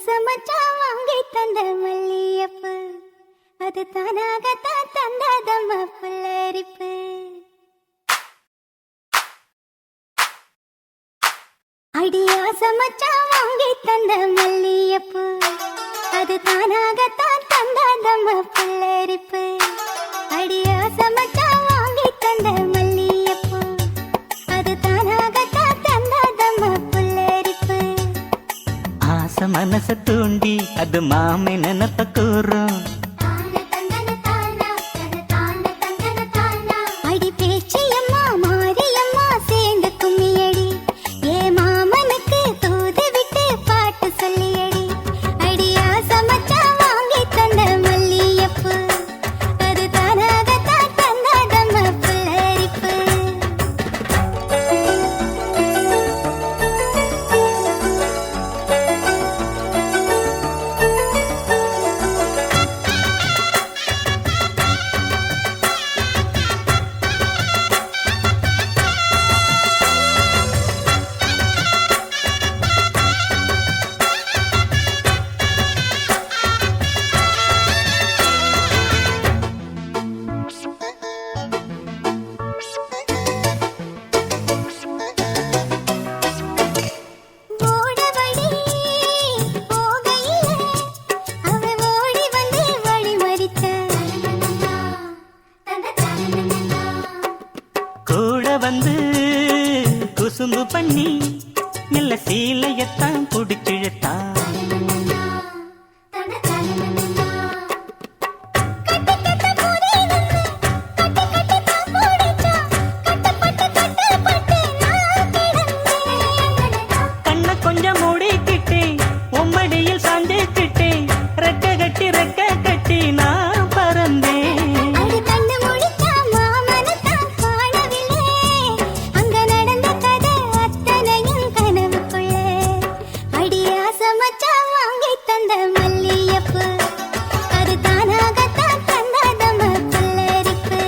சமச்சான் வாங்கி தந்த மல்லியப்பு அது தானாகத்தான் தந்தாதம்மா புல்லரிப்பு. அடியா சமச்சான் வாங்கி தந்த மல்லியப்பு அது தானாகத்தான் தந்தாதம்மா புல்லரிப்பு. அடியா சமச்சான் வாங்கி தந்த மல்லியப்பு அது தானாகத்தான் தந்தாதம்மா புல்லரிப்பு. ஆசை மனச தூண்டி அது மாமை நினப்ப கூறும். அடி பேச்சியம்மா மாரியம்மா சேர்ந்து கும்மியடி ஏ மாமனுக்கு தூது விட்டு பாட்டு சொல்லியடி. அடியா சமச்சா வாங்கி தந்த மல்லியப்பு அது தானாகத்தான் தந்தாதம்மா புல்லரிப்பு. ஓடவழி போகையிலே அவ ஓடி வந்து வழி மறித்த. கூட வந்து குசும்பு பண்ணி மெல்ல சீலையத்தான் புடிச்சிழுத்தான். கண்ண கொஞ்சம் மூடிக்கிட்டேன் உம்மடியில் சாஞ்சிக்கிட்டேன் ரெக்க கட்டி நான் பறந்தேன். அடி கண்ணு முடிச்சா மாமனத்தான் காணவில்லை அங்க நடந்த கதை அத்தனையும் கனவுக்குள்ளே. அடியா சமச்சா வாங்கி தந்த மல்லியப்பு அது தானாகத்தான் தந்தாதம்மா புல்லரிப்பு.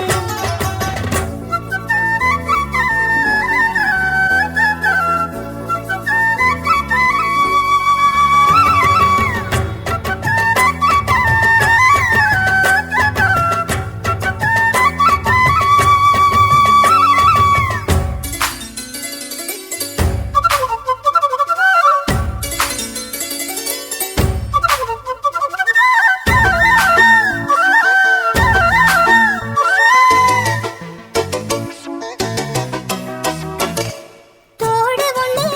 தோடு ஒண்ணு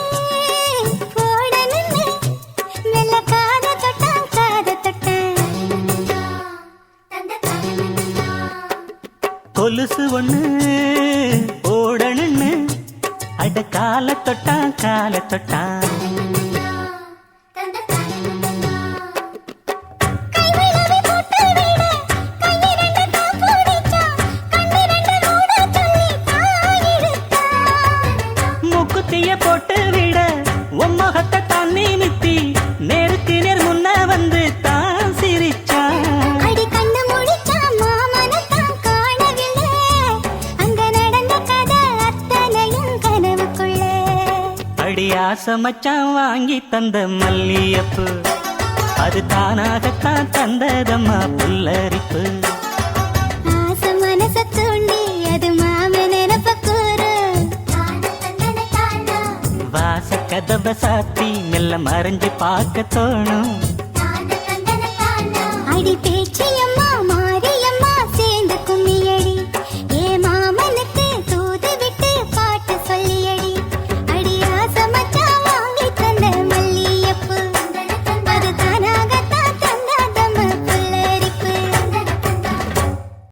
போட நின்னு மெல்ல காத தொட்டான் காத தொட்டான். கொலுசு ஒண்ணு ஓடணுன்னு அட கால தொட்டான். கைவிளவி போட்டு விட கையிரண்டு தான் பிடிச்சா கண்ணிரண்டு மூட சொல்லி தாயிடுத்தா. மூக்குத்திய போட்டு விட உம்மகத்தை தான் நிமித்தி நேருக்கு நேர் முன்ன வந்து தான் சிரிச்சான். அடி கண்ணு முடிச்சா மாமனத்தான் காணவில்லை அங்க நடந்த கதை அத்தனையும் கனவுக்குள்ளே. அடி ஆசை மச்சான் வாங்கி தந்த மல்லியப்பு அது தானாகத்தான் தந்ததம்மா புல்லரிப்பு. ஆசை மனச தூண்டி அது மாம நினப்ப கூறு. வாச கதவை சாத்தி மெல்ல மறைஞ்சு பார்க்க தோணும். அடி பேச்சு